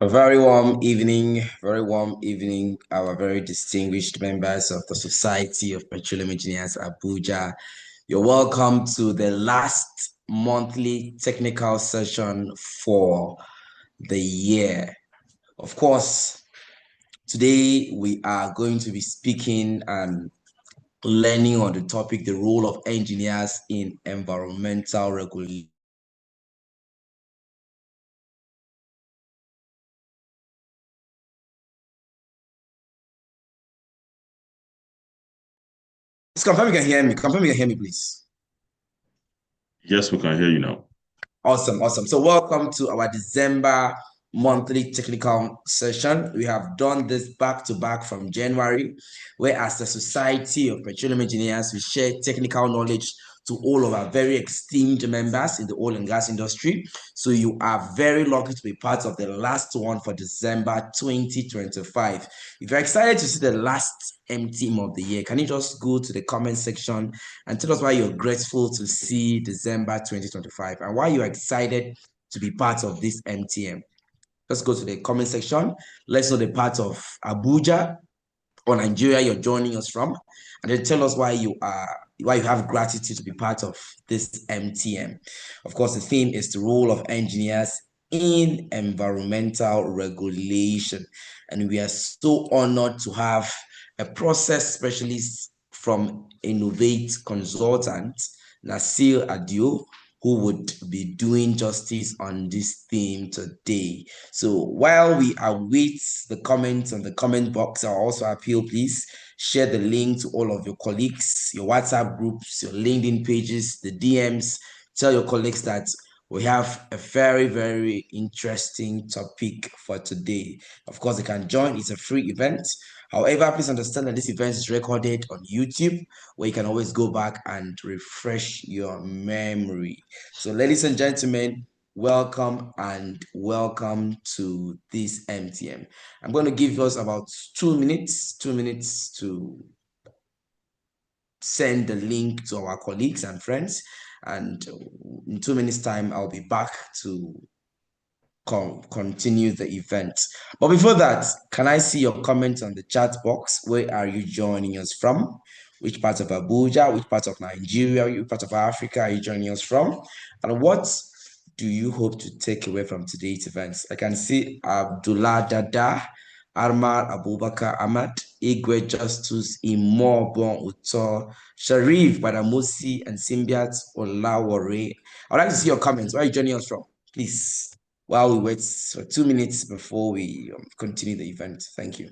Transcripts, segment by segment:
A very warm evening, our very distinguished members of the Society of Petroleum Engineers Abuja. You're welcome to the last monthly technical session for the year. Of course, today we are going to be speaking and learning on the topic, the role of engineers in environmental regulation. Just confirm you can hear me. Confirm you can hear me, please. Yes, we can hear you now. Awesome, awesome. So welcome to our December monthly technical session. We have done this back to back from January, where as the Society of Petroleum Engineers, we share technical knowledge to all of our very esteemed members in the oil and gas industry. So you are very lucky to be part of the last one for December 2025. If you're excited to see the last MTM of the year, can you just go to the comment section and tell us why you're grateful to see December 2025 and why you're excited to be part of this MTM? Let's go to the comment section. Let's know the part of Abuja or Nigeria you're joining us from, and then tell us why you have gratitude to be part of this MTM. Of course, the theme is the role of engineers in environmental regulation, and we are so honored to have a process specialist from Innovate Consultant, Nasir Adio, who would be doing justice on this theme today. So while we await the comments on the comment box, I'll also appeal, please share the link to all of your colleagues, your WhatsApp groups, your LinkedIn pages, the DMs. Tell your colleagues that we have a very, very interesting topic for today. Of course, you can join. It's a free event. However, please understand that this event is recorded on YouTube, where you can always go back and refresh your memory. So, ladies and gentlemen, welcome and welcome to this MTM. I'm going to give us about 2 minutes to send the link to our colleagues and friends. And in 2 minutes' time, I'll be back to continue the event. But before that, can I see your comments on the chat box? Where are you joining us from? Which part of Abuja, which part of Nigeria, which part of Africa are you joining us from? And what do you hope to take away from today's events? I can see Abdullah Dada, Armar Abubakar Ahmad, Igwe Justus Imobon Uto, Sharif Badamusi, and Simbiat Olawore. I'd like to see your comments. Where are you joining us from? Please, while we wait for 2 minutes before we continue the event. Thank you.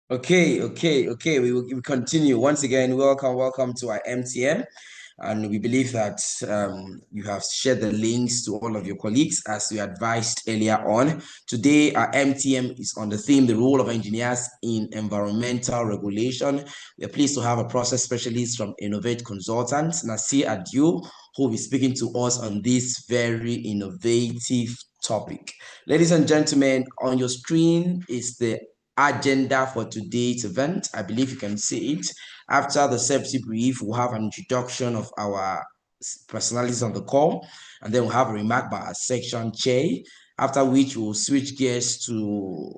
Okay. We continue. Once again, welcome to our MTM. And we believe that you have shared the links to all of your colleagues as we advised earlier on. Today, our MTM is on the theme, the role of engineers in environmental regulation. We are pleased to have a process specialist from Innovate Consultants, Nasir Adio, who will be speaking to us on this very innovative topic. Ladies and gentlemen, on your screen is the agenda for today's event. I believe you can see it. After the safety brief, we'll have an introduction of our personalities on the call, and then we'll have a remark by our section chair, after which we'll switch gears to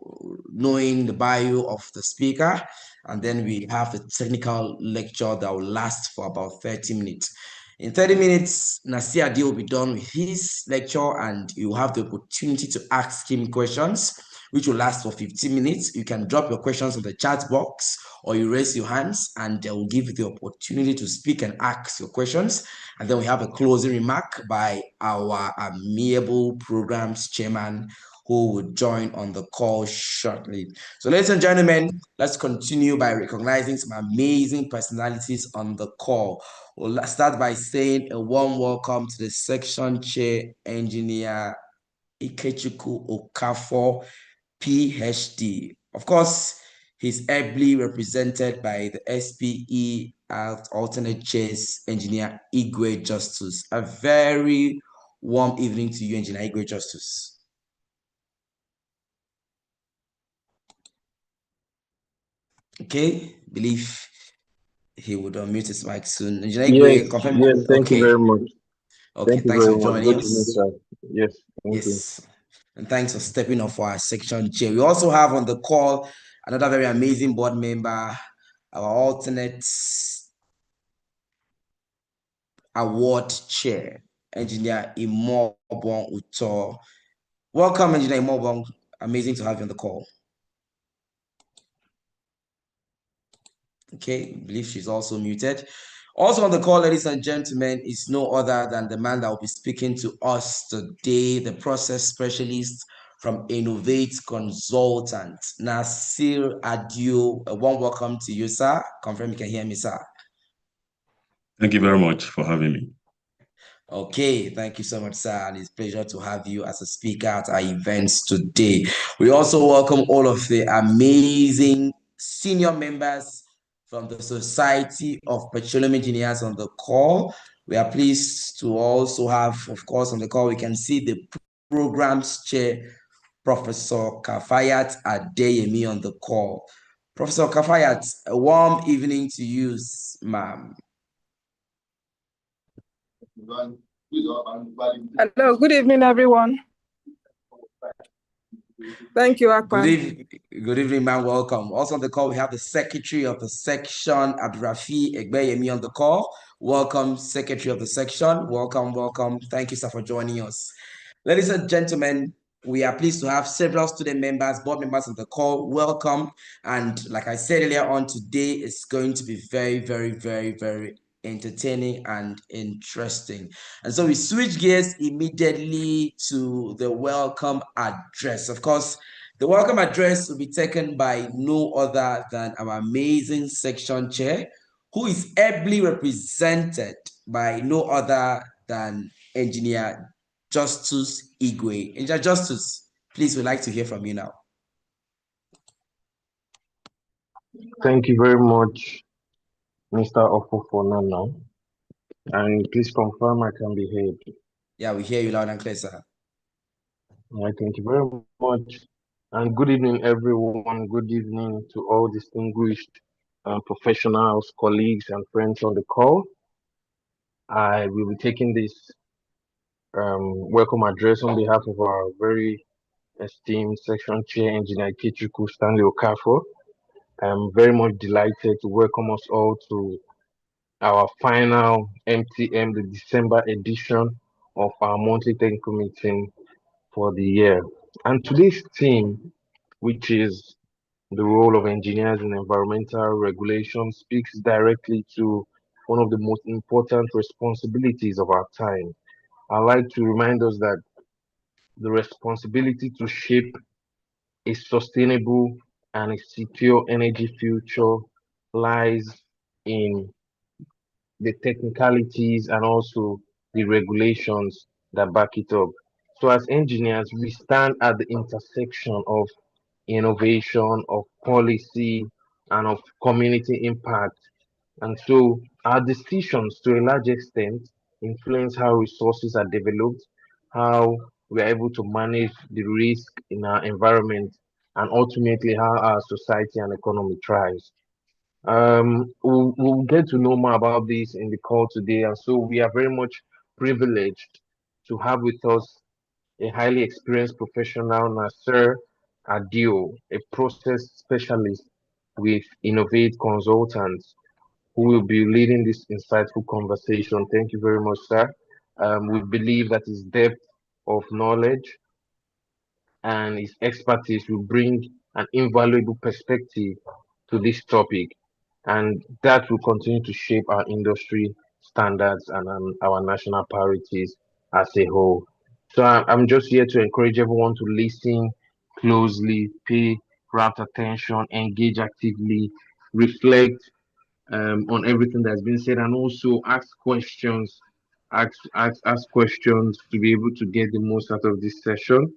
knowing the bio of the speaker, and then we have a technical lecture that will last for about 30 minutes. In 30 minutes, Nasir Adi will be done with his lecture, and you have the opportunity to ask him questions, which will last for 15 minutes. You can drop your questions in the chat box or you raise your hands and they will give you the opportunity to speak and ask your questions. And then we have a closing remark by our amiable programs chairman who will join on the call shortly. So ladies and gentlemen, let's continue by recognizing some amazing personalities on the call. We'll start by saying a warm welcome to the section chair, Engineer Ikechukwu Okafor, PhD. Of course, he's ably represented by the SPE alternate chairs, Engineer Igwe Justus. A very warm evening to you, Engineer Igwe Justus. Okay, believe he would unmute his mic soon. Engineer Igwe, confirm. Yes, thank you very much. Okay, thanks for joining us. Sir. Yes, thank you. And thanks for stepping up for our section chair. We also have on the call another very amazing board member, our alternate award chair, Engineer Imobong Uto. Welcome, Engineer Imobong. Amazing to have you on the call. Okay, I believe she's also muted. Also on the call, ladies and gentlemen, is no other than the man that will be speaking to us today, the process specialist from Innovate Consultant, Nasir Adio. A warm welcome to you, sir. Confirm you can hear me, sir. Thank you very much for having me. Okay, thank you so much, sir. And it's a pleasure to have you as a speaker at our events today. We also welcome all of the amazing senior members from the Society of Petroleum Engineers on the call. We are pleased to also have, of course, on the call, we can see the programs chair, Professor Kafayat Adeyemi on the call. Professor Kafayat, a warm evening to you, ma'am. Hello, good evening, everyone. Thank you, Akpan. Good evening, ma'am. Welcome. Also on the call, we have the Secretary of the Section, Abdurafi Egbeyemi on the call. Welcome, Secretary of the Section. Welcome. Thank you, sir, for joining us. Ladies and gentlemen, we are pleased to have several student members, board members on the call. Welcome. And like I said earlier on, today is going to be very entertaining and interesting. And so we switch gears immediately to the welcome address. Of course, the welcome address will be taken by no other than our amazing section chair, who is ably represented by no other than Engineer Justus Igwe. Engineer Justus, please, we'd like to hear from you now. Thank you very much, Mr. Ofofonana. And please confirm I can be heard. Yeah, we hear you loud and clear, sir. All right, thank you very much. And good evening, everyone. Good evening to all distinguished professionals, colleagues, and friends on the call. I will be taking this welcome address on behalf of our very esteemed section chair, Engineer Ikechukwu Stanley Okafor. I'm very much delighted to welcome us all to our final MTM, the December edition of our monthly technical meeting for the year. And today's theme, which is the role of engineers in environmental regulation, speaks directly to one of the most important responsibilities of our time. I'd like to remind us that the responsibility to shape a sustainable and a secure energy future lies in the technicalities and also the regulations that back it up. So, as engineers, we stand at the intersection of innovation, of policy, and of community impact. And so, our decisions to a large extent influence how resources are developed, how we are able to manage the risk in our environment, and ultimately how our society and economy thrives. We'll get to know more about this in the call today, and so we are very much privileged to have with us a highly experienced professional, Nasser Adio, a process specialist with Innovate Consultants, who will be leading this insightful conversation. Thank you very much, sir. We believe that his depth of knowledge and his expertise will bring an invaluable perspective to this topic, and that will continue to shape our industry standards and our national priorities as a whole. So I'm just here to encourage everyone to listen closely, pay rapt attention, engage actively, reflect on everything that's been said, and also ask questions. Ask questions to be able to get the most out of this session.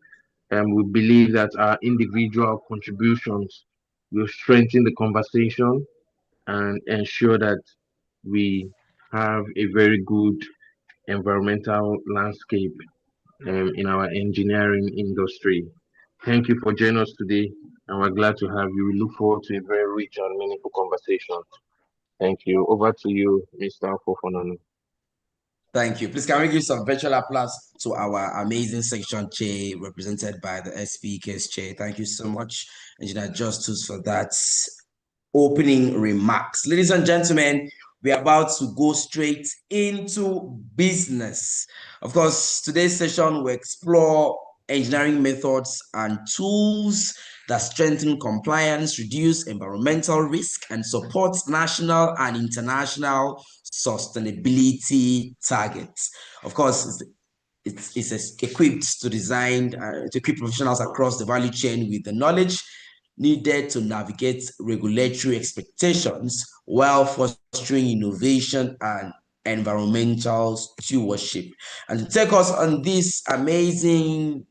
We believe that our individual contributions will strengthen the conversation and ensure that we have a very good environmental landscape in our engineering industry. Thank you for joining us today, and we're glad to have you. We look forward to a very rich and meaningful conversation. Thank you. Over to you, Mr. Fofonano. Thank you. Please, can we give some virtual applause to our amazing section chair represented by the SPK's chair? Thank you so much, Engineer Justus, for that opening remarks. Ladies and gentlemen, we are about to go straight into business. Of course, today's session will explore engineering methods and tools that strengthen compliance, reduce environmental risk, and support national and international sustainability targets. Of course, it's equipped to to equip professionals across the value chain with the knowledge needed to navigate regulatory expectations while fostering innovation and environmental stewardship. And to take us on this amazing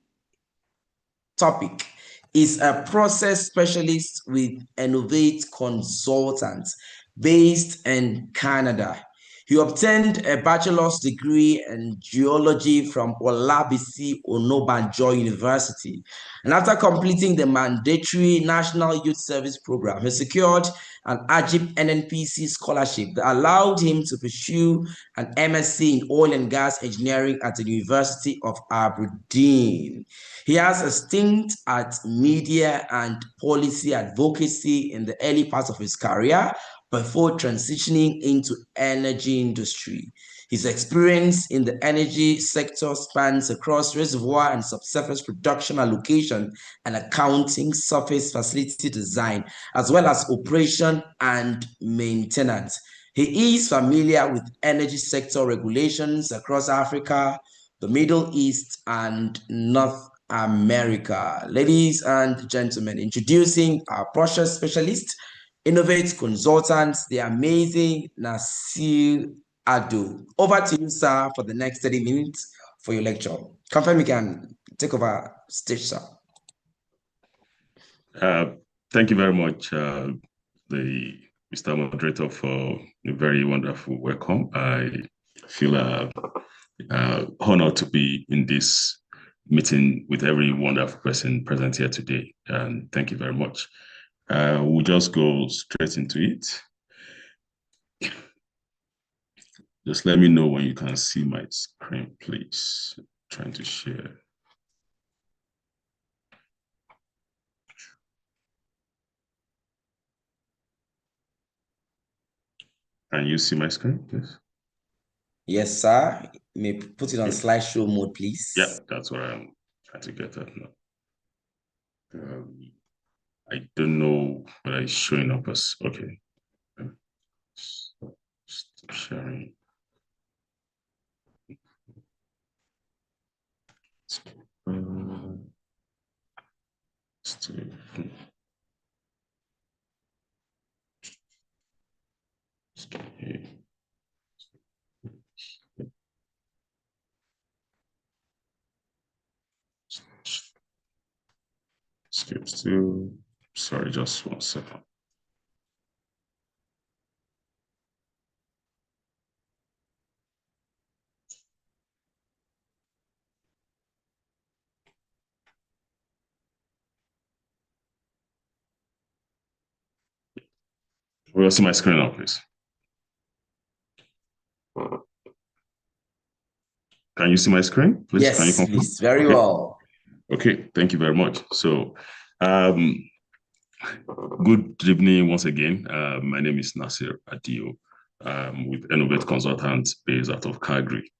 topic is a process specialist with Innovate Consultants based in Canada. He obtained a bachelor's degree in geology from Olabisi Onabanjo University. And after completing the mandatory National Youth Service Program, he secured an AGIP NNPC scholarship that allowed him to pursue an MSc in oil and gas engineering at the University of Aberdeen. He has a stint at media and policy advocacy in the early parts of his career before transitioning into energy industry. His experience in the energy sector spans across reservoir and subsurface production allocation and accounting, surface facility design, as well as operation and maintenance. He is familiar with energy sector regulations across Africa, the Middle East, and North America. Ladies and gentlemen, introducing our process specialist, Innovate Consultants, the amazing Nasser Adio. Over to you, sir, for the next 30 minutes for your lecture. Confirm you can take over stage, sir. Thank you very much, the Mr. Moderator, for a very wonderful welcome. I feel honored to be in this meeting with every wonderful person present here today, and thank you very much. We'll just go straight into it. Just let me know when you can see my screen, please. I'm trying to share. Can you see my screen, please? Yes, sir. You may put it on slideshow mode, please. Yeah, that's what I'm trying to get at now. I don't know whether it's showing up as okay. Stop sharing. skips to, sorry, just 1 second. Will you see my screen now, please? Can you see my screen, please? Yes, Can you confirm? please. Very well. Okay, thank you very much. So, good evening once again. My name is Nasir Adio with Innovate Consultants based out of Calgary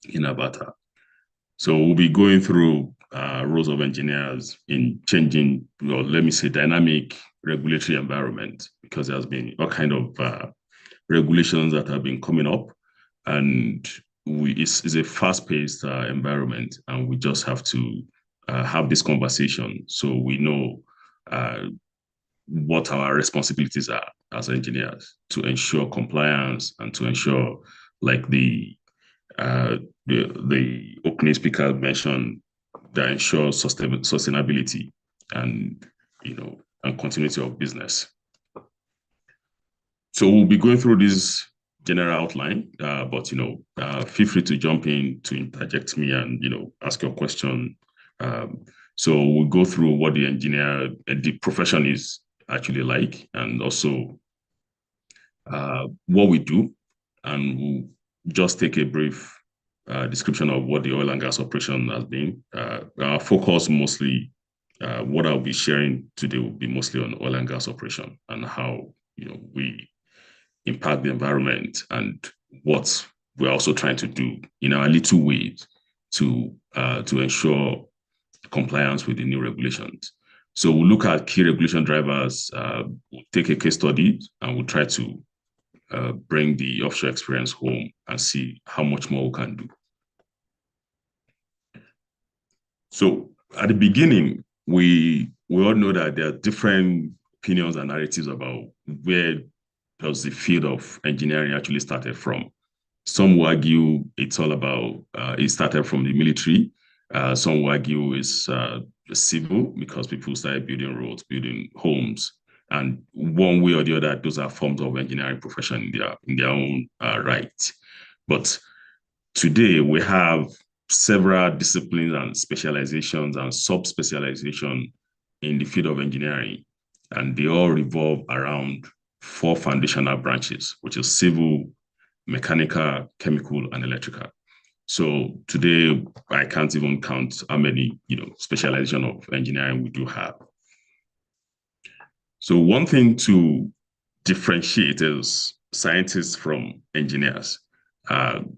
in Alberta. So we'll be going through roles of engineers in changing, or let me say, dynamic regulatory environment, because there's been all kind of regulations that have been coming up, and it's a fast-paced environment, and we just have to have this conversation so we know what our responsibilities are as engineers to ensure compliance and to ensure, like the opening speaker mentioned, that ensures sustainability and and continuity of business. So we'll be going through this general outline, but feel free to jump in to interject me and ask your question. So we'll go through what the engineer and the profession is actually like, and also what we do, and we'll just take a brief description of what the oil and gas operation has been. Our focus mostly, what I'll be sharing today will be mostly on oil and gas operation and how we impact the environment and what we're also trying to do in our little ways to ensure compliance with the new regulations. So we'll look at key regulation drivers, we'll take a case study, and we'll try to bring the offshore experience home and see how much more we can do. So at the beginning, we all know that there are different opinions and narratives about where does the field of engineering actually started from. Some will argue it's all about, it started from the military. Some will argue it's civil, because people started building roads, building homes. And one way or the other, those are forms of engineering profession in their own right. But today we have several disciplines and specializations and sub-specialization in the field of engineering, and they all revolve around 4 foundational branches, which is civil, mechanical, chemical, and electrical. So today, I can't even count how many specialization of engineering we do have. So one thing to differentiate is scientists from engineers.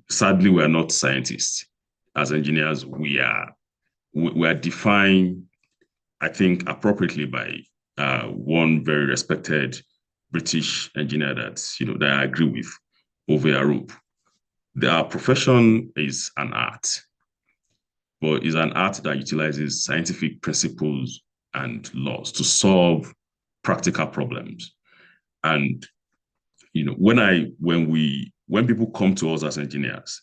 Sadly, we are not scientists. As engineers, we are defined, I think, appropriately by one very respected British engineer that I agree with, Ove Arup. Our profession is an art, but it's an art that utilizes scientific principles and laws to solve practical problems. And when people come to us as engineers,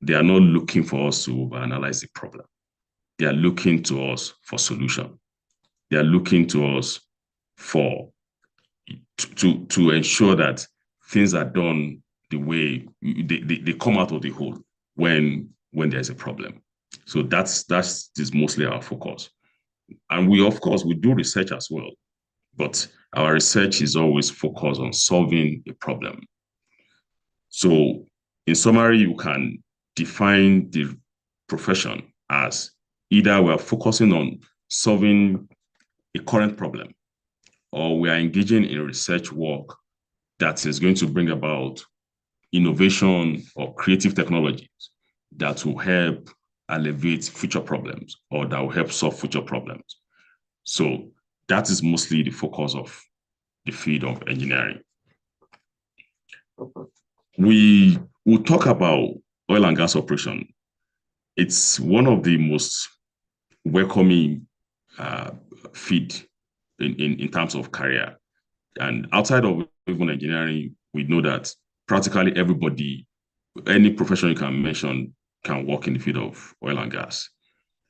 they are not looking for us to analyze the problem. They are looking to us for solution. They are looking to us to ensure that things are done the way they come out of the hole when there's a problem. So that's mostly our focus. And we, of course, we do research as well, but our research is always focused on solving a problem. So in summary, you can define the profession as either we are focusing on solving a current problem, or we are engaging in research work that is going to bring about innovation or creative technologies that will help alleviate future problems or that will help solve future problems. So that is mostly the focus of the field of engineering. We will talk about oil and gas operation. It's one of the most welcoming field in terms of career. And outside of even engineering, we know that practically everybody, any profession you can mention, can work in the field of oil and gas.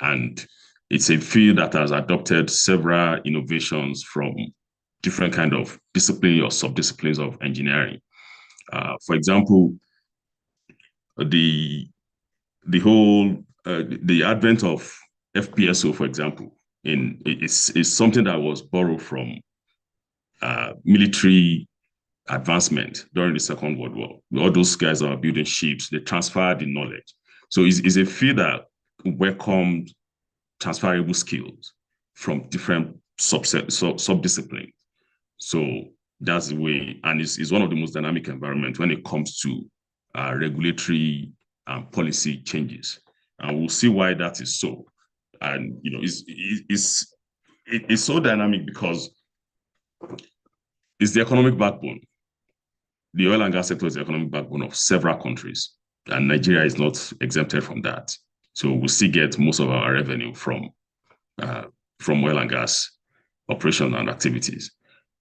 And it's a field that has adopted several innovations from different kind of discipline or sub-disciplines of engineering. For example, the advent of FPSO, for example, is something that was borrowed from military advancement during the Second World War. All those guys that are building ships, they transferred the knowledge. So it's a field that welcomed transferable skills from different sub-disciplines. So that's the way, and it's one of the most dynamic environments when it comes to regulatory and policy changes. And we'll see why that is so. And it's so dynamic because it's the economic backbone. The oil and gas sector is the economic backbone of several countries, and Nigeria is not exempted from that. So we still get most of our revenue from oil and gas operations and activities.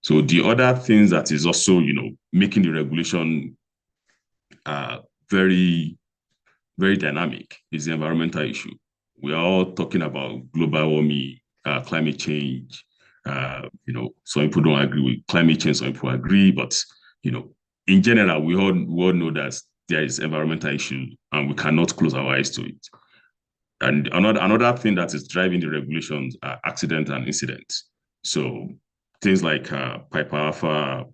So the other things that is also, making the regulation very, very dynamic is the environmental issue. We are all talking about global warming, climate change. Some people don't agree with climate change, some people agree, but in general, we all know that there is environmental issue and we cannot close our eyes to it. And another thing that is driving the regulations are accident and incidents. So things like Piper Alpha,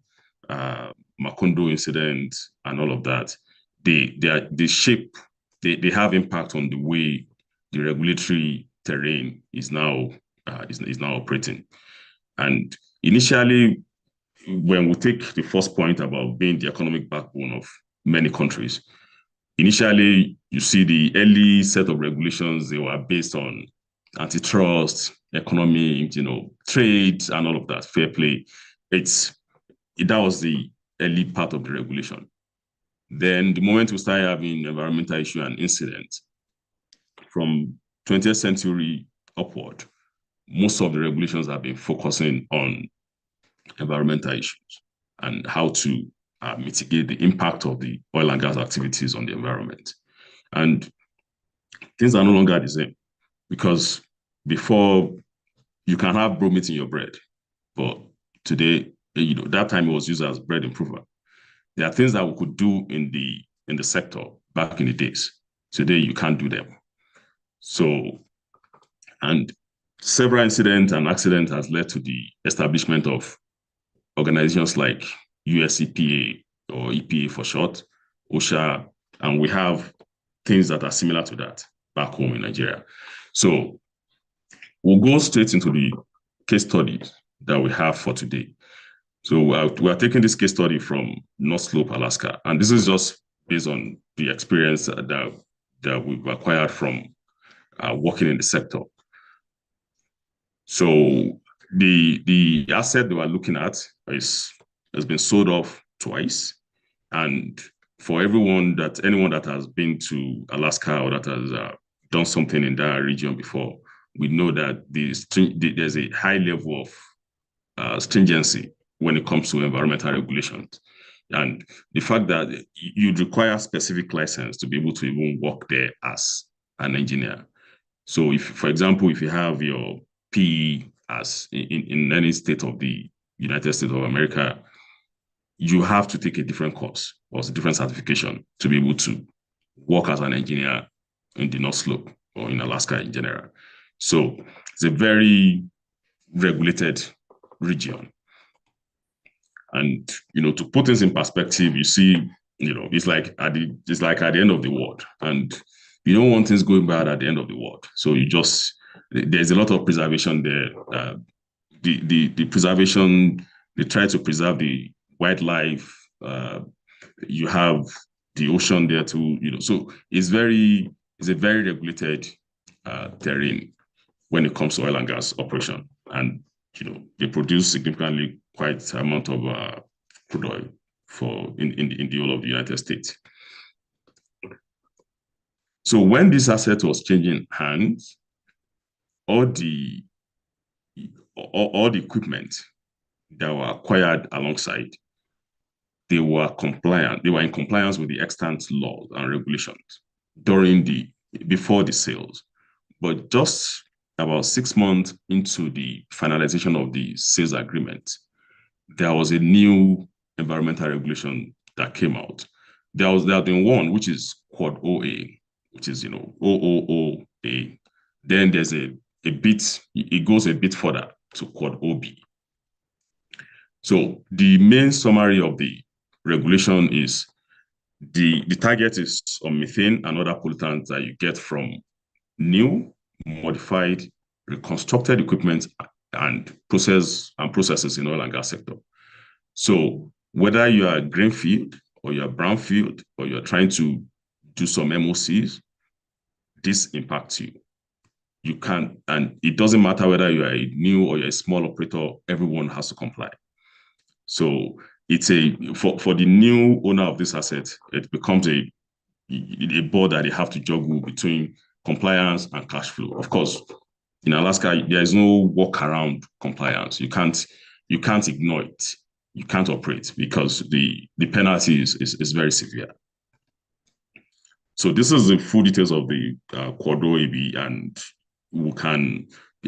Macondo incident, and all of that, they have impact on the way the regulatory terrain is now operating. And initially, when we take the first point about being the economic backbone of many countries, initially you see the early set of regulations, they were based on antitrust, economy, trade, and all of that, fair play. That was the early part of the regulation. Then the moment we started having environmental issue and incidents, from 20th century upward, most of the regulations have been focusing on environmental issues and how to mitigate the impact of the oil and gas activities on the environment. And things are no longer the same, because before you can have bromate in your bread, but today, that time it was used as bread improver. There are things that we could do in the sector back in the days. Today, you can't do them. So, and several incidents and accidents has led to the establishment of organizations like US EPA, or EPA for short, OSHA, and we have things that are similar to that back home in Nigeria. So we'll go straight into the case study that we have for today. So we are taking this case study from North Slope, Alaska, and this is just based on the experience that we've acquired from working in the sector. So the asset that we're looking at has been sold off twice, and for anyone that has been to Alaska or that has done something in that region before, we know that there's a high level of stringency when it comes to environmental regulations. And the fact that you'd require specific license to be able to even work there as an engineer. So if, for example, if you have your PE as in any state of the United States of America, you have to take a different course or a different certification to be able to work as an engineer in the North Slope or in Alaska in general. So it's a very regulated region. And, to put things in perspective, you see, it's like at the end of the world, and you don't want things going bad at the end of the world. So there's a lot of preservation there. The preservation, they try to preserve the wildlife. You have the ocean there too, so it's a very regulated terrain when it comes to oil and gas operation. And, they produce significantly quite amount of crude oil in the whole of the United States. So when this asset was changing hands, all the equipment that were acquired alongside, they were compliant. They were in compliance with the extant laws and regulations before the sales. But just about 6 months into the finalization of the sales agreement, there was a new environmental regulation that came out. There had been one, which is Quad OA, which is, OOOA. Then there's it goes a bit further to Quad OB. So the main summary of the regulation is the target is on methane and other pollutants that you get from new, modified, reconstructed equipment and processes in oil and gas sector. So whether you are greenfield or you're brownfield or you're trying to do some MOCs, this impacts you. You can't, and it doesn't matter whether you are a new or you're a small operator, everyone has to comply. So it's for the new owner of this asset, it becomes a board that they have to juggle between compliance and cash flow. Of course, in Alaska, there is no workaround compliance. You can't ignore it. You can't operate because the penalty is very severe. So this is the full details of the Quad OAB, and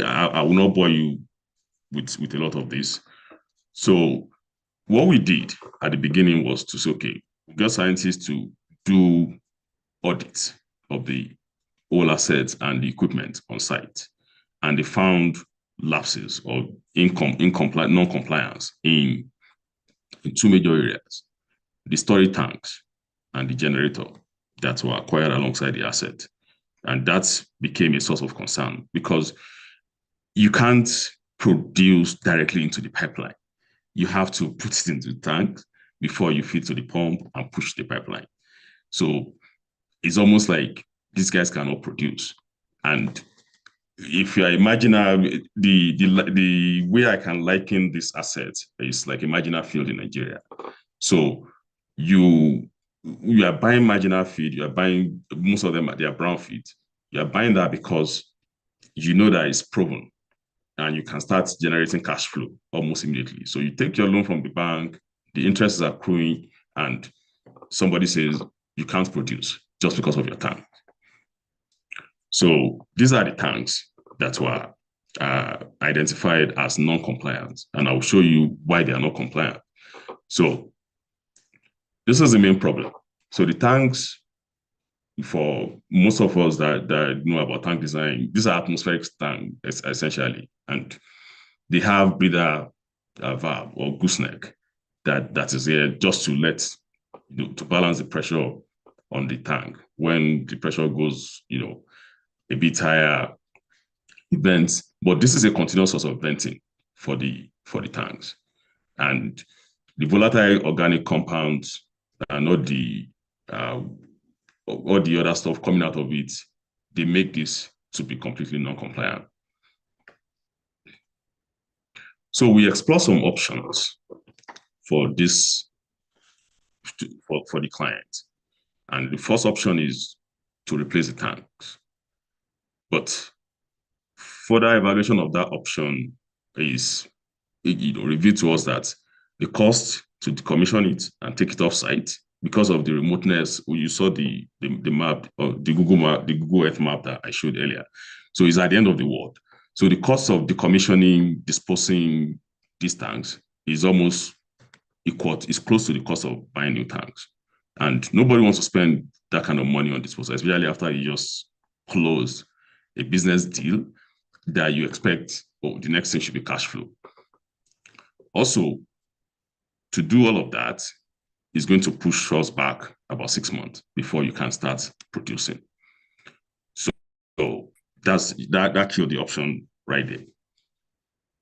I will not bore you with a lot of this. So what we did at the beginning was to say, okay, we got scientists to do audits of the oil assets and the equipment on site. And they found lapses or non-compliance in two major areas: the storage tanks and the generator that were acquired alongside the asset. And that became a source of concern because you can't produce directly into the pipeline. You have to put it into the tank before you feed to the pump and push the pipeline. So it's almost like these guys cannot produce. And if you imagine the way I can liken this asset is like a marginal field in Nigeria. So you are buying marginal feed, you are buying, most of them, they are brown feed. You are buying that because you know that it's proven and you can start generating cash flow almost immediately. So you take your loan from the bank, the interest is accruing, and somebody says you can't produce just because of your tank. So these are the tanks that were identified as non-compliant, and I'll show you why they are not compliant. So this is the main problem. So the tanks, for most of us that know about tank design, these are atmospheric tanks essentially, and they have breather valve or gooseneck that is there just to to balance the pressure on the tank. When the pressure goes, a bit higher, events, but this is a continuous source of venting for the tanks. And the volatile organic compounds and all the other stuff coming out of it, they make this to be completely non-compliant. So we explore some options for this, for the client. And the first option is to replace the tanks. But further evaluation of that option is, revealed to us that the cost to decommission it and take it off site, because of the remoteness, you saw the map, or the Google Earth map that I showed earlier. So it's at the end of the world. So the cost of decommissioning, disposing these tanks is almost equal, is close to the cost of buying new tanks. And nobody wants to spend that kind of money on disposal, especially after you just close a business deal that you expect, the next thing should be cash flow. Also, to do all of that is going to push us back about 6 months before you can start producing. So that killed the option right there.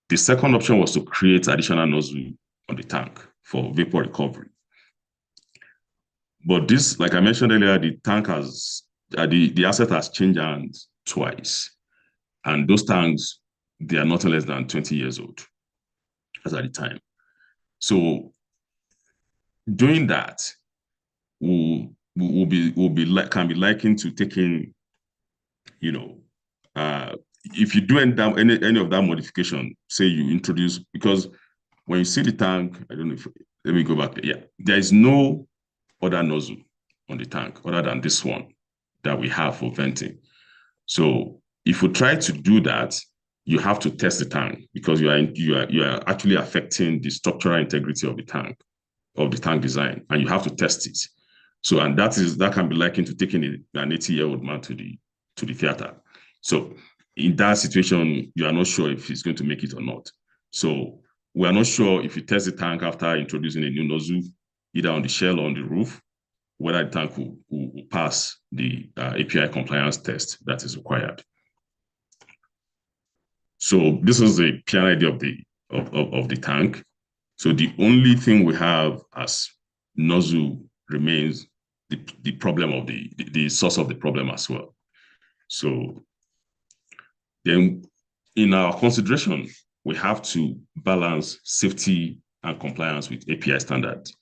The second option was to create additional nozzle on the tank for vapor recovery. But this, like I mentioned earlier, the tank has, the asset has changed hands twice. And those tanks, they are not less than 20 years old as at the time. So doing that can be likened to taking, if you do any of that modification, say you introduce, because when you see the tank, I don't know if, let me go back. Yeah, there is no other nozzle on the tank other than this one that we have for venting. So if you try to do that, you have to test the tank because you are actually affecting the structural integrity of the tank design, and you have to test it. So, and that can be likened to taking an 80-year-old man to the theater. So in that situation, you are not sure if he's going to make it or not. So we are not sure if you test the tank after introducing a new nozzle, either on the shell or on the roof, whether the tank will pass the API compliance test that is required. So this is the PNID of the tank. So the only thing we have as nozzle remains the problem of the source of the problem as well. So then in our consideration, we have to balance safety and compliance with API standards.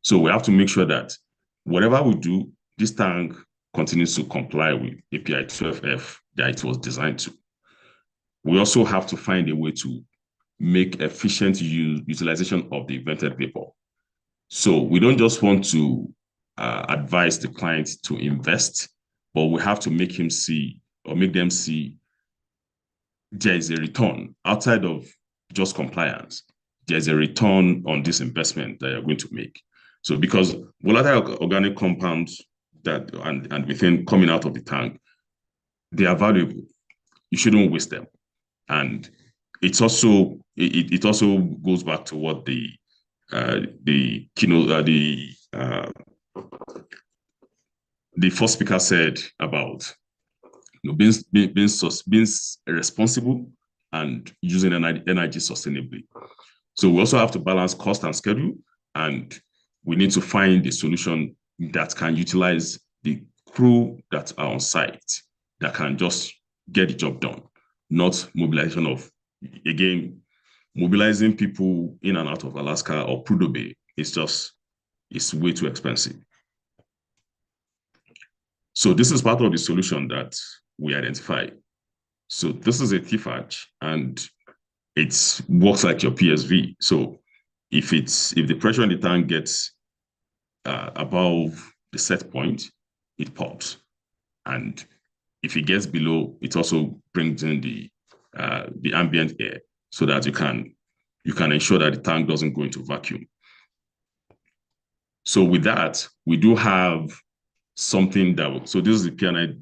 So we have to make sure that whatever we do, this tank continues to comply with API 12F that it was designed to. We also have to find a way to make efficient utilization of the vented vapor. So we don't just want to advise the client to invest, but we have to make them see there is a return outside of just compliance. There's a return on this investment that you're going to make. So because volatile organic compounds that and within coming out of the tank, they are valuable. You shouldn't waste them. And it's also it also goes back to what the first speaker said about being responsible and using energy sustainably. So we also have to balance cost and schedule, and we need to find a solution that can utilize the crew that are on site that can just get the job done, not mobilization of, again, mobilizing people in and out of Alaska or Prudhoe Bay. It's way too expensive. So this is part of the solution that we identified. So this is a TFATch, and it works like your PSV. So if the pressure in the tank gets above the set point, it pops. And if it gets below, it also brings in the ambient air so that you can ensure that the tank doesn't go into vacuum. So with that, we do have something so this is the PNI,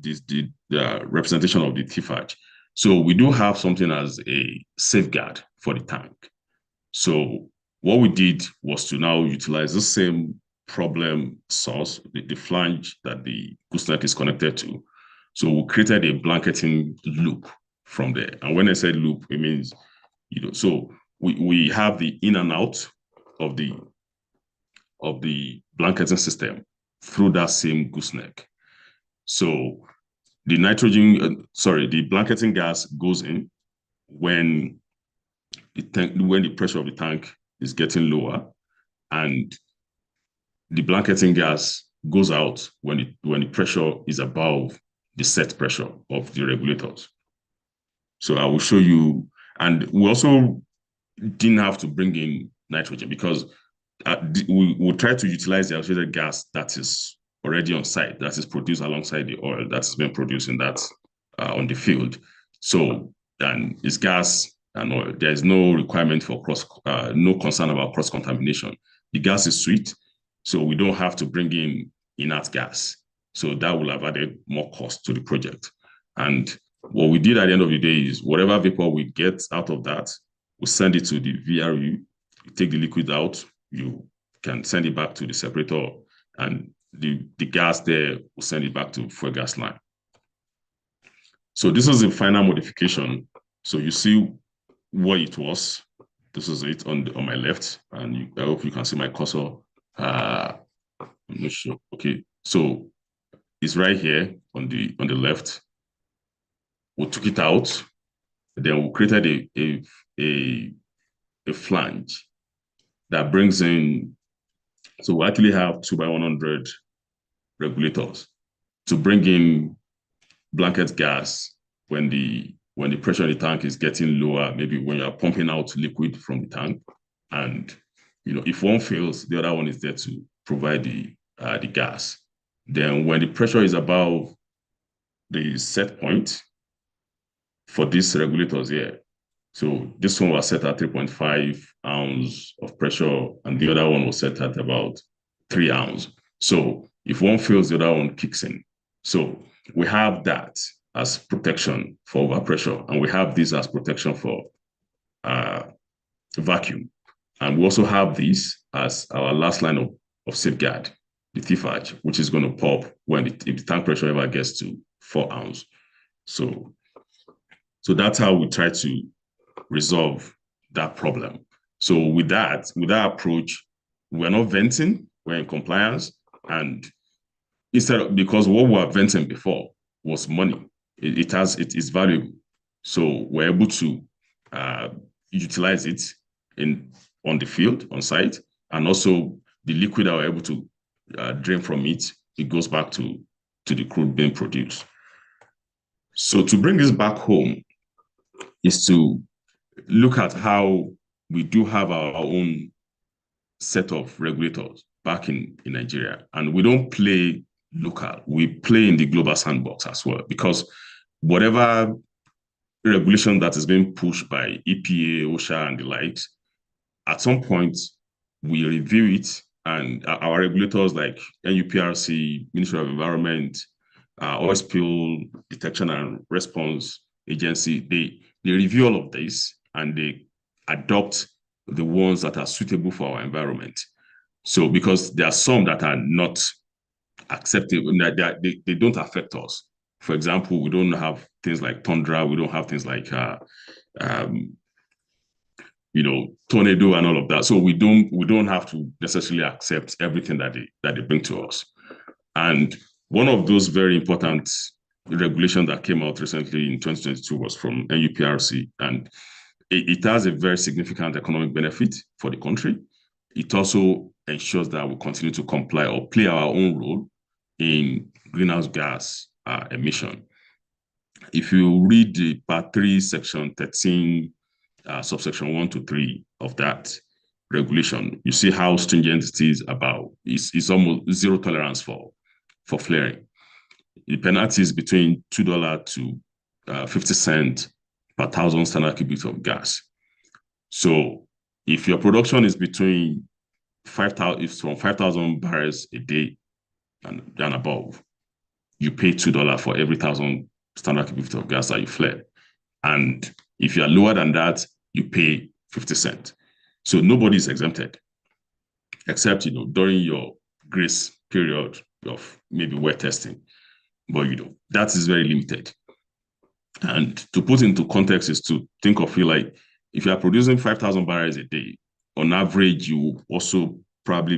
the representation of the TFATch. So we do have something as a safeguard for the tank. So what we did was to now utilize the same problem source, the flange that the gooseneck is connected to. So we created a blanketing loop from there. And when I say loop, it means, so we have the in and out of the blanketing system through that same gooseneck. So the the blanketing gas goes in when the pressure of the tank is getting lower, and the blanketing gas goes out when the pressure is above the set pressure of the regulators. So I will show you, and we also didn't have to bring in nitrogen because we will try to utilize the associated gas that is already on site, that is produced alongside the oil that has been produced in that on the field. So then it's gas and oil. There is no requirement for no concern about cross-contamination. The gas is sweet, so we don't have to bring in inert gas. So that will have added more cost to the project. And what we did at the end of the day is whatever vapor we get out of that, we send it to the VRU, you take the liquid out, you can send it back to the separator, and the gas there will send it back to fuel gas line. So this is the final modification. So you see what it was. This is it on my left, and I hope you can see my cursor. I'm not sure. Okay, so it's right here on the left. We took it out, then we created a flange that brings in. So we actually have 2x100 regulators to bring in blanket gas when the pressure in the tank is getting lower, maybe when you're pumping out liquid from the tank. And if one fails, the other one is there to provide the gas. Then when the pressure is above the set point, for these regulators here. So this one was set at 3.5 ounce of pressure, and the other one was set at about 3 ounce. So if one fails, the other one kicks in. So we have that as protection for overpressure, and we have this as protection for vacuum. And we also have this as our last line of safeguard, the TFAJ, which is going to pop when if the tank pressure ever gets to 4 ounce. So that's how we try to resolve that problem. So with that approach, we're not venting, we're in compliance. And because what we were venting before was money, it is valuable. So we're able to utilize it on the field, on site, and also the liquid that we're able to drain from it goes back to the crude being produced. So to bring this back home is to look at how we do have our own set of regulators back in Nigeria. And we don't play local, we play in the global sandbox as well, because whatever regulation that is being pushed by EPA, OSHA, and the likes, at some point, we review it, and our regulators like NUPRC, Ministry of Environment, Oil Spill Detection and Response Agency, they review all of this, and they adopt the ones that are suitable for our environment. So because there are some that are not acceptable, they don't affect us. For example, we don't have things like tundra, we don't have things like tornado and all of that. So we don't have to necessarily accept everything that they bring to us. And one of those very important regulations that came out recently in 2022 was from NUPRC, and it has a very significant economic benefit for the country. It also ensures that we continue to comply or play our own role in greenhouse gas emission. If you read the Part 3, Section 13, subsection 1 to 3 of that regulation, you see how stringent it is about. It's almost zero tolerance for flaring. The penalty is between $2 to 50 cents per 1,000 standard cubic of gas. So if your production is between 5,000 barrels a day and above, you pay $2 for every 1,000 standard cubic of gas that you flare. And if you are lower than that, you pay 50 cents. So nobody is exempted, except during your grace period of maybe wet testing. But that is very limited. And to put into context is to think of it like, if you are producing 5,000 barrels a day, on average, you will also probably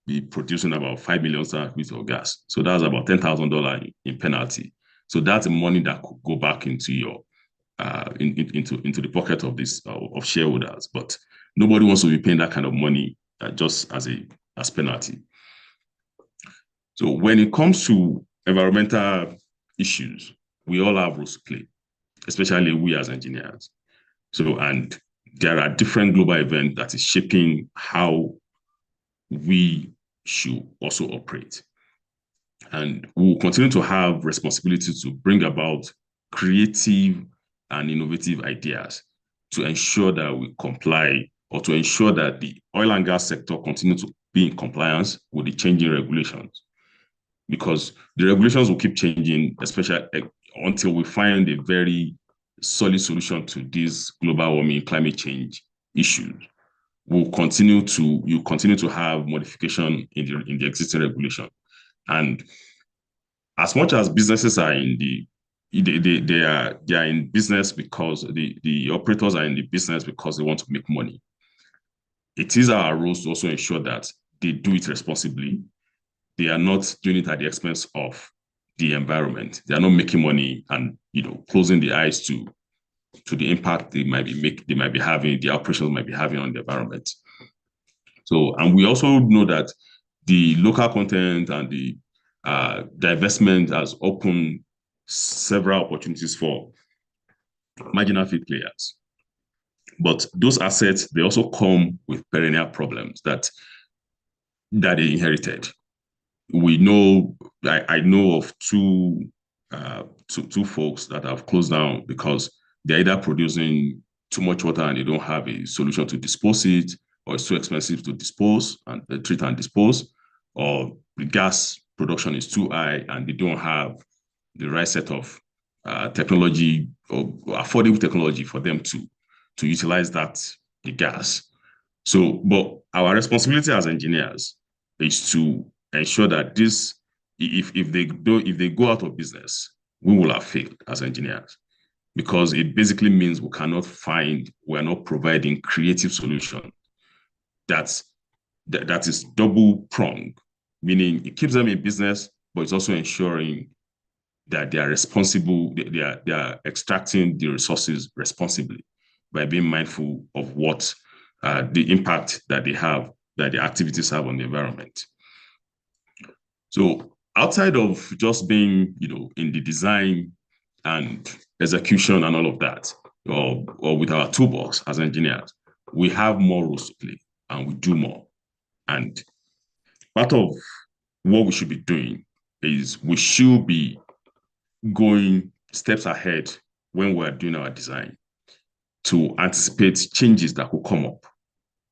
be producing about 5 million standard cubic of gas. So that's about $10,000 in penalty. So that's money that could go back into your into the pocket of of shareholders. But nobody wants to be paying that kind of money just as penalty. So when it comes to environmental issues, we all have roles to play, especially we as engineers. So, and there are different global events that is shaping how we should also operate. And we'll continue to have responsibility to bring about creative and innovative ideas to ensure that we comply, or to ensure that the oil and gas sector continue to be in compliance with the changing regulations. Because the regulations will keep changing, especially until we find a very solid solution to these global warming, climate change issues. You continue to have modification in the existing regulation. And as much as businesses are they are in business because the operators are in the business because they want to make money, it is our role to also ensure that they do it responsibly. They are not doing it at the expense of the environment. They are not making money and closing the eyes to the impact the operations might be having on the environment. So, and we also know that the local content and the divestment has opened several opportunities for marginal field players. But those assets, they also come with perennial problems that they inherited. We know, I know of two two folks that have closed down because they're either producing too much water and they don't have a solution to dispose it, or it's too expensive to dispose and treat and dispose, or the gas production is too high and they don't have the right set of technology or affordable technology for them to utilize the gas. So, but our responsibility as engineers is to ensure that this, if they go out of business, we will have failed as engineers, because it basically means we're not providing creative solution that is double pronged, meaning it keeps them in business, but it's also ensuring that they are responsible, they are extracting the resources responsibly by being mindful of what the impact that the activities have on the environment. So outside of just being, in the design and execution and all of that, or with our toolbox as engineers, we have more roles to play and we do more. And part of what we should be doing is we should be going steps ahead when we're doing our design to anticipate changes that will come up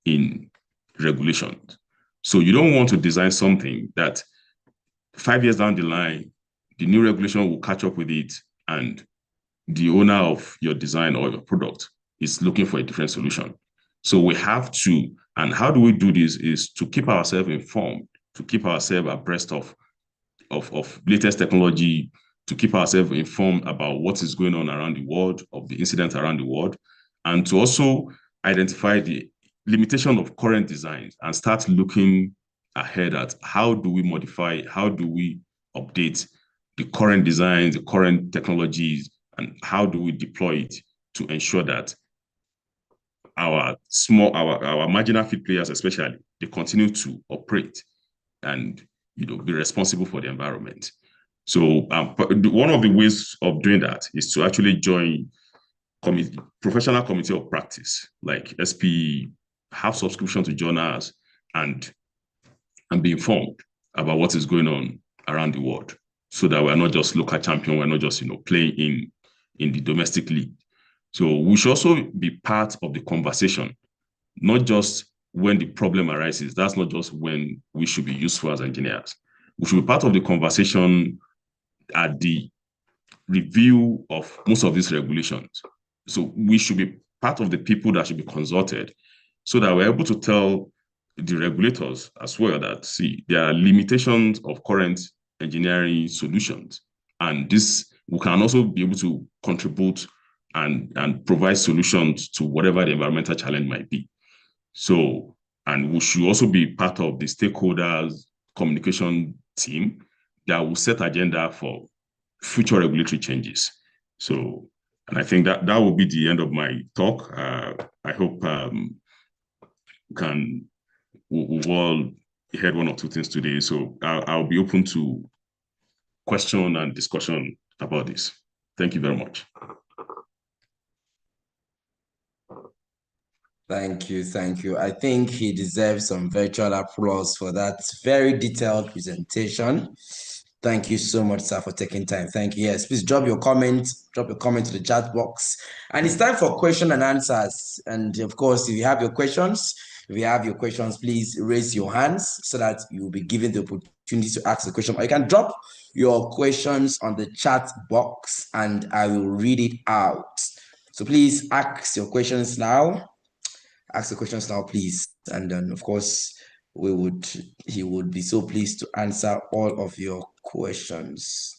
in regulations. So you don't want to design something that 5 years down the line, the new regulation will catch up with it and the owner of your design or your product is looking for a different solution. So we have to, and how do we do this is to keep ourselves informed, to keep ourselves abreast of latest technology, to keep ourselves informed about what is going on around the world, of the incidents around the world, and to also identify the limitation of current designs and start looking ahead at how do we modify, how do we update the current designs, the current technologies, and how do we deploy it to ensure that our marginal feed players, especially, they continue to operate and be responsible for the environment. So one of the ways of doing that is to actually join professional committee of practice, like SPE, have subscription to journals, and be informed about what is going on around the world, so that we're not just local champion, we're not just playing in the domestic league. So we should also be part of the conversation, not just when the problem arises. That's not just when we should be useful as engineers. We should be part of the conversation at the review of most of these regulations. So we should be part of the people that should be consulted, so that we're able to tell the regulators as well that, see, there are limitations of current engineering solutions, and this, we can also be able to contribute and provide solutions to whatever the environmental challenge might be. So, and we should also be part of the stakeholders communication team that will set agenda for future regulatory changes. So, and I think that will be the end of my talk. I hope we've all heard one or two things today. So I'll be open to question and discussion about this. Thank you very much. Thank you. I think he deserves some virtual applause for that very detailed presentation. Thank you so much, sir, for taking time. Thank you. Yes, please drop your comment to the chat box. And it's time for question and answers. And of course, if you have your questions, please raise your hands so that you will be given the opportunity to ask the question. Or you can drop your questions on the chat box and I will read it out. So please ask your questions now. Ask the questions now, please. And then, of course, he would be so pleased to answer all of your questions.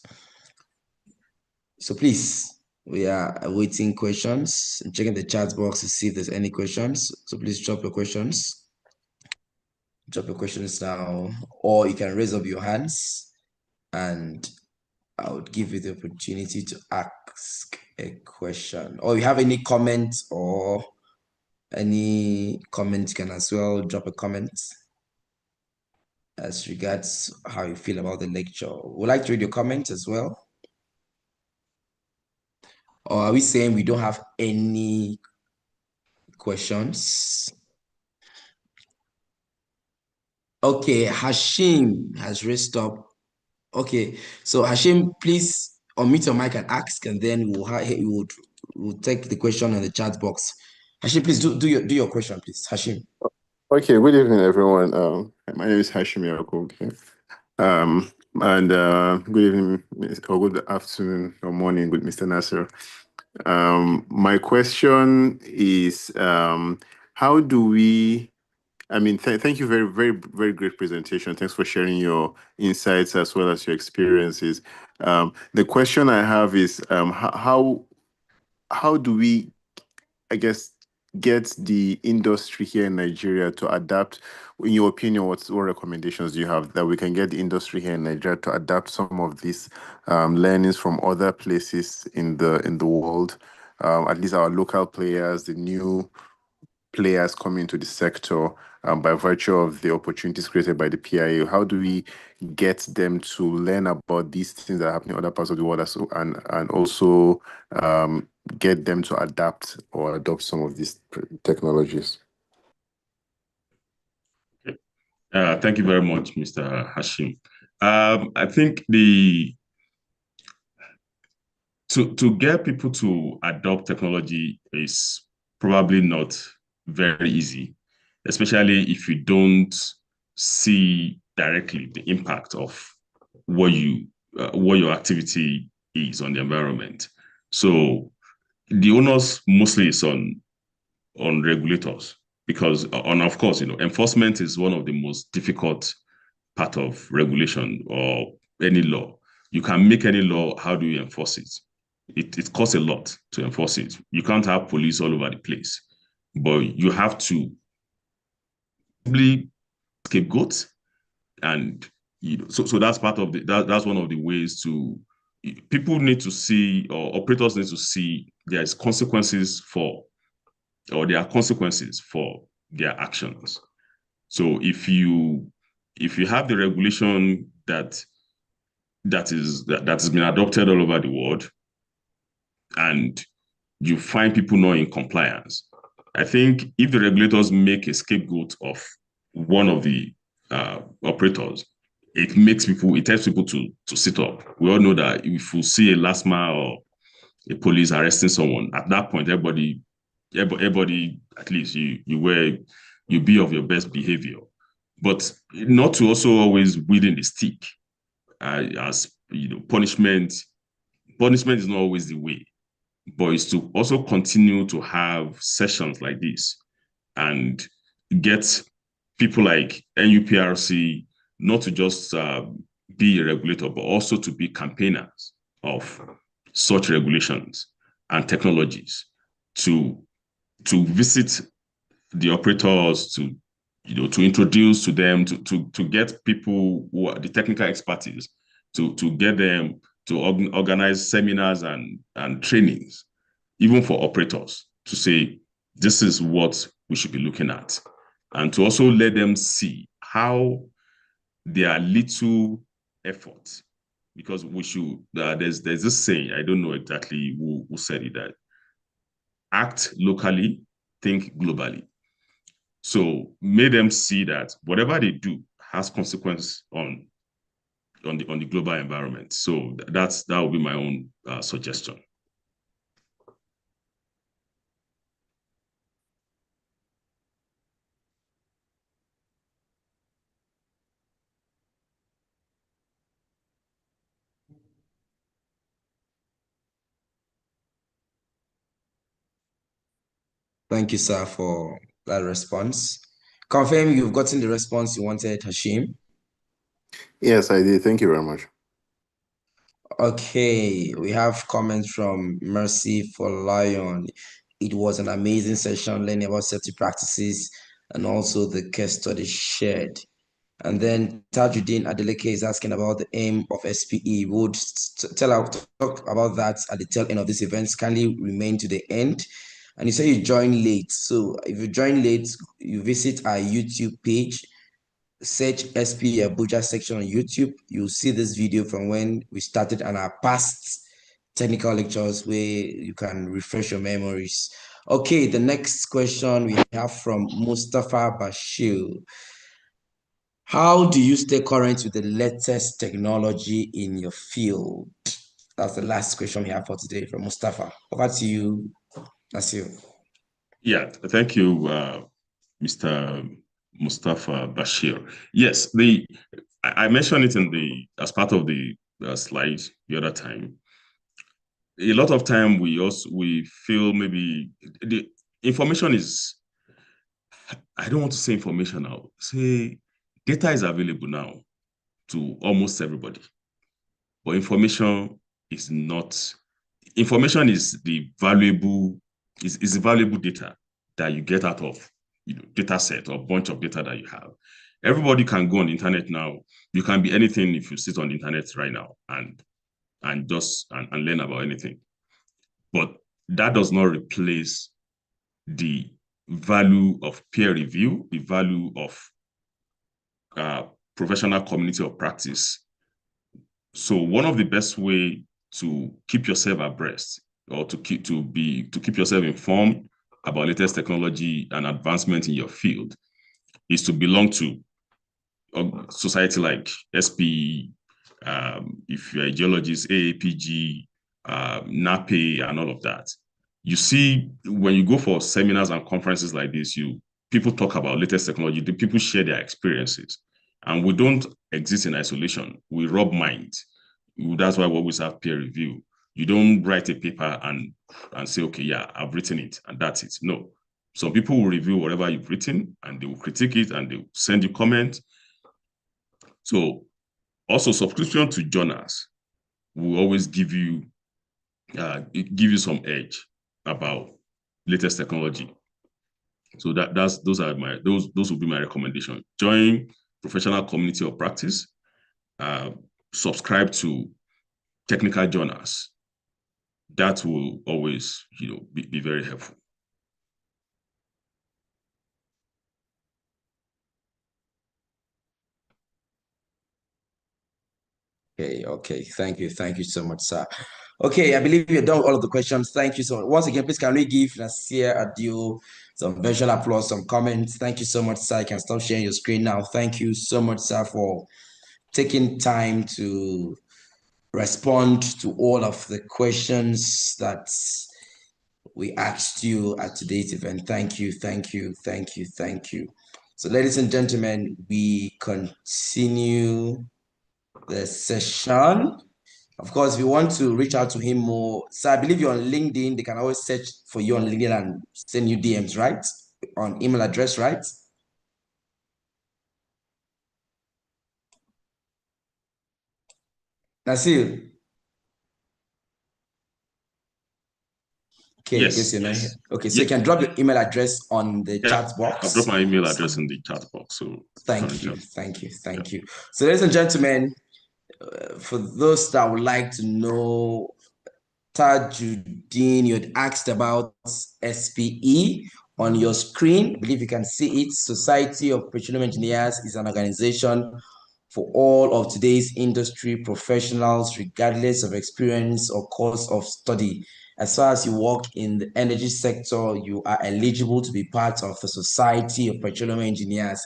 So please, we are awaiting questions. I'm checking the chat box to see if there's any questions. So please drop your questions. Drop your questions now, or you can raise up your hands and I would give you the opportunity to ask a question. Or if you have any comments or any comment, you can as well drop a comment as regards how you feel about the lecture. Would like to read your comments as well? Or are we saying we don't have any questions? Okay, Hashim has raised up. Okay, so Hashim, please unmute your mic and ask, and then we'll take the question in the chat box. Hashim, please do your question, please. Hashim. Okay, good evening, everyone. My name is Hashim Yakub. And good evening, or good afternoon, or morning, with Mr. Nasser. My question is, how do we? I mean, thank you, very, very, very great presentation. Thanks for sharing your insights as well as your experiences. The question I have is, how do we, I guess, get the industry here in Nigeria to adapt? In your opinion, what recommendations do you have that we can get the industry here in Nigeria to adapt some of these learnings from other places in the world? At least our local players, the new players coming into the sector, by virtue of the opportunities created by the PIA. How do we get them to learn about these things that are happening in other parts of the world, and also get them to adapt or adopt some of these technologies? Thank you very much, Mr. Hashim. I think to get people to adopt technology is probably not very easy, especially if you don't see directly the impact of what your activity is on the environment. So the onus mostly is on regulators, because, and of course, enforcement is one of the most difficult part of regulation or any law. You can make any law. How do you enforce it? It costs a lot to enforce it. You can't have police all over the place, but you have to scapegoat, and so that's part of that's one of the ways to. People need to see, or operators need to see, there are consequences for their actions. So if you have the regulation that has been adopted all over the world, and you find people not in compliance, I think if the regulators make a scapegoat of one of the operators, it tells people to sit up. We all know that if you see a LASMA or a police arresting someone, at that point, everybody, at least you be of your best behavior, but not to also always wielding the stick. As punishment is not always the way, but it's to also continue to have sessions like this and get people like NUPRC not to just be a regulator, but also to be campaigners of such regulations and technologies, to visit the operators, to introduce to them, to get people who are the technical expertise, to get them to organize seminars and trainings, even for operators, to say, this is what we should be looking at, and to also let them see how there are little efforts, because we should, there's this saying, I don't know exactly who said it, that act locally, think globally. So make them see that whatever they do has consequence on the global environment. So that will be my own suggestion. Thank you, sir, for that response. Confirm you've gotten the response you wanted, Hashim? Yes, I did. Thank you very much. Okay, we have comments from Mercy for Lion. It was an amazing session learning about safety practices and also the case study shared. And then Tajuddin Adeleke is asking about the aim of SPE. Would talk about that at the tail end of this event. Kindly remain to the end. And you say you join late. So if you join late, you visit our YouTube page, search SPE Abuja section on YouTube. You'll see this video from when we started and our past technical lectures where you can refresh your memories. Okay, the next question we have from Mustafa Bashir. How do you stay current with the latest technology in your field? That's the last question we have for today from Mustafa. Over to you, Nasir. Yeah, thank you, Mr. Mustafa Bashir. Yes, I mentioned it as part of the slide the other time. A lot of time we feel maybe the information is, I don't want to say information now, say data is available now to almost everybody, but information is not. Information is the valuable data that you get out of data set or bunch of data that you have. Everybody can go on the internet now. You can be anything if you sit on the internet right now and learn about anything. But that does not replace the value of peer review, the value of professional community of practice. So one of the best way to keep yourself abreast or to keep yourself informed about latest technology and advancement in your field is to belong to a society like SPE, if you're a geologist, AAPG, NAPE, and all of that. You see, when you go for seminars and conferences like this, people talk about latest technology, people share their experiences. And we don't exist in isolation. We rub minds. That's why we always have peer review. You don't write a paper and say, okay, yeah, I've written it, and that's it. No. Some people will review whatever you've written, and they will critique it, and they will send you comments. So also subscription to journals will always give you some edge about latest technology. So those will be my recommendation. Join professional community of practice, subscribe to technical journals. That will always, be very helpful. Okay. Thank you so much, sir. Okay, I believe you've done all of the questions. Thank you so much. Once again, please can we give Nasir Adio some virtual applause, some comments? Thank you so much, sir. You can stop sharing your screen now. Thank you so much, sir, for taking time to respond to all of the questions that we asked you at today's event. Thank you. So, ladies and gentlemen, we continue the session. Of course, if you want to reach out to him more, so I believe you're on LinkedIn. They can always search for you on LinkedIn and send you DMs, right? On email address, right? Nasir. Okay, yes, I guess you're not here. Okay, so yes. you can drop your email address on the chat box. I'll drop my email address in the chat box. So thank you. So, ladies and gentlemen, for those that would like to know Tajuddin, you had asked about SPE on your screen. I believe you can see it. Society of Petroleum Engineers is an organization for all of today's industry professionals, regardless of experience or course of study. As far as you work in the energy sector, you are eligible to be part of the Society of Petroleum Engineers.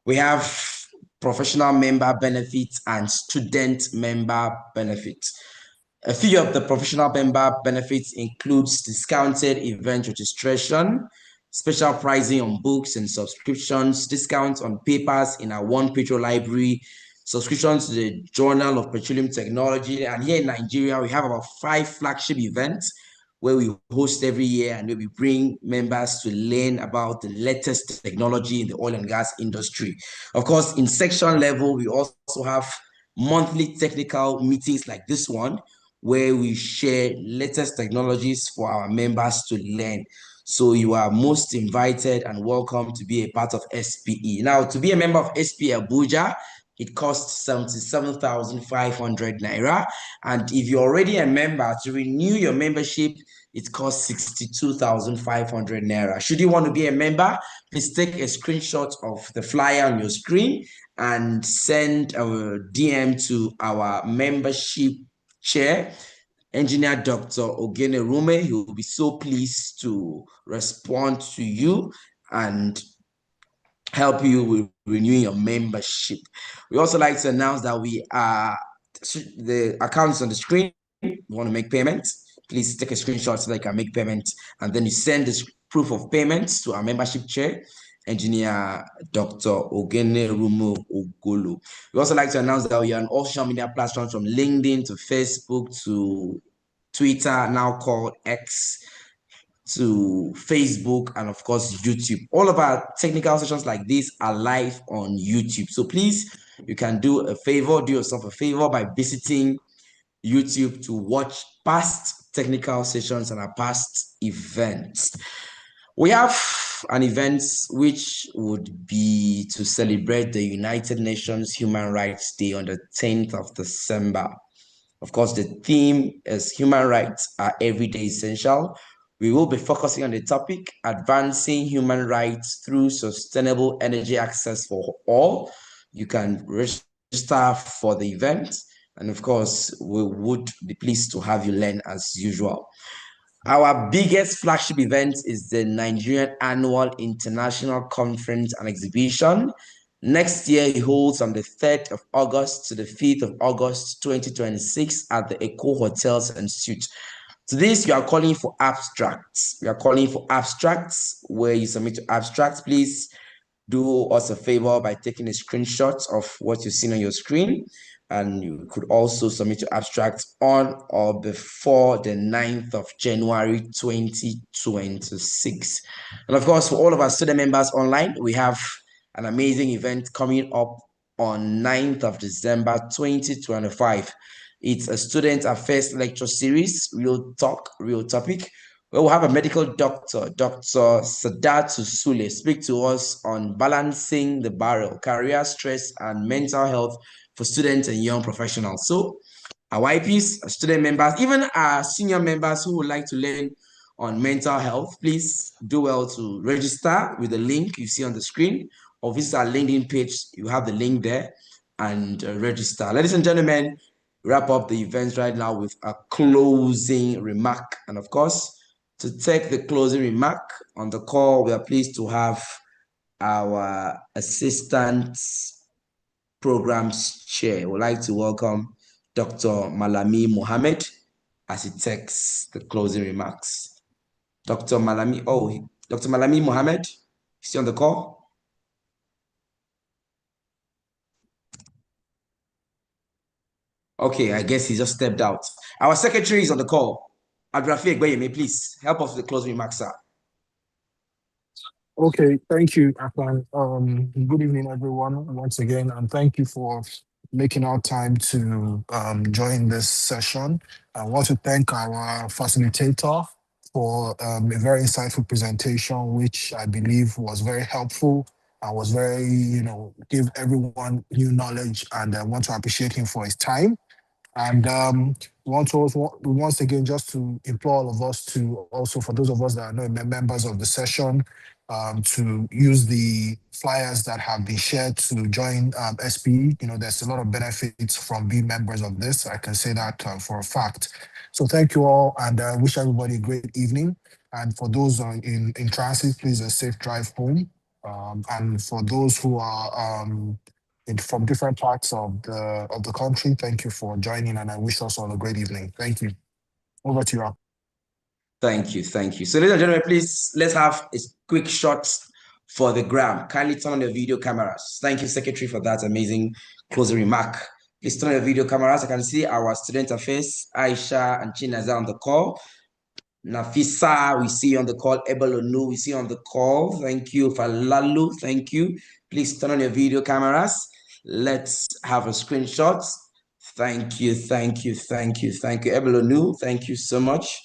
We have professional member benefits and student member benefits. A few of the professional member benefits includes discounted event registration, special pricing on books and subscriptions, discounts on papers in our One Petro library, subscriptions to the Journal of Petroleum Technology. And here in Nigeria, we have about 5 flagship events where we host every year and where we bring members to learn about the latest technology in the oil and gas industry. Of course, in section level, we also have monthly technical meetings like this one, where we share latest technologies for our members to learn. So you are most invited and welcome to be a part of SPE. Now, to be a member of SPE Abuja, it costs 77,500 naira. And if you're already a member, to renew your membership, it costs 62,500 naira. Should you want to be a member, please take a screenshot of the flyer on your screen and send a DM to our membership chair, Engineer Dr. Ogene Rume. He will be so pleased to respond to you and help you with renewing your membership. We also like to announce that we are, the accounts on the screen. you want to make payment, please take a screenshot so that you can make payment. And then you send this proof of payment to our membership chair, Engineer Dr. Ogene Rumo Ogolo. We also like to announce that we are on all social media platforms from LinkedIn to Facebook to Twitter, now called X, to Facebook, and of course YouTube. All of our technical sessions like this are live on YouTube. So please, you can do yourself a favor by visiting YouTube to watch past technical sessions and our past events. We have an event which would be to celebrate the United Nations Human Rights Day on the 10th of December. Of course, the theme is human rights are everyday essential. We will be focusing on the topic, advancing human rights through sustainable energy access for all. You can register for the event. And of course, we would be pleased to have you learn as usual. Our biggest flagship event is the Nigerian Annual International Conference and Exhibition. Next year, it holds on the 3rd of August to the 5th of August, 2026 at the Eco Hotels and Suites. To this, you are calling for abstracts. We are calling for abstracts where you submit to abstracts. Please do us a favor by taking a screenshot of what you've seen on your screen. And you could also submit your abstract on or before the 9th of January, 2026. And of course, for all of our student members online, we have an amazing event coming up on 9th of December, 2025. It's a student affairs lecture series, Real Talk, Real Topic, where we'll have a medical doctor, Dr. Sadatu Sule, speak to us on balancing the barrel, career stress, and mental health for students and young professionals. So our YPs, our student members, even our senior members who would like to learn on mental health, please do well to register with the link you see on the screen or visit our LinkedIn page. You have the link there and register. Ladies and gentlemen, wrap up the events right now with a closing remark. And of course, to take the closing remark on the call, we are pleased to have our assistant programs chair. We'd like to welcome Dr. Malami Mohammed as he takes the closing remarks. Dr. Malami Mohammed, is he on the call? Okay, I guess he just stepped out. Our secretary is on the call. Adrafi Egbeyeme, please help us with the closing remarks, sir. Okay, thank you, Akpan. Good evening, everyone, once again, and thank you for making our time to join this session. I want to thank our facilitator for a very insightful presentation, which I believe was very helpful and was very, give everyone new knowledge, and I want to appreciate him for his time. And once again, just to implore all of us to also, for those of us that are not members of the session, to use the flyers that have been shared to join SPE. There's a lot of benefits from being members of this. I can say that for a fact. So thank you all, and I wish everybody a great evening. And for those in transit, please a safe drive home. And for those who are from different parts of the country, thank you for joining, and I wish us all a great evening. Thank you. Over to you all. Thank you. So ladies and gentlemen, please, let's have a quick shot for the gram. Kindly turn on your video cameras. Thank you, Secretary, for that amazing closing remark. Please turn on your video cameras. I can see our student affairs, Aisha and Chinaza on the call. Nafisa, we see you on the call. Ebelonu, we see you on the call. Thank you. Falalu, thank you. Please turn on your video cameras. Let's have a screenshot. Thank you. Ebelonu, thank you so much.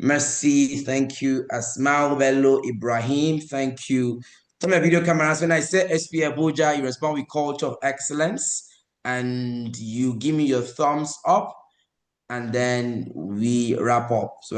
Mercy, thank you. Asmao Bello Ibrahim, thank you. Turn my video cameras. When I say SP Abuja, you respond with culture of excellence and you give me your thumbs up and then we wrap up. So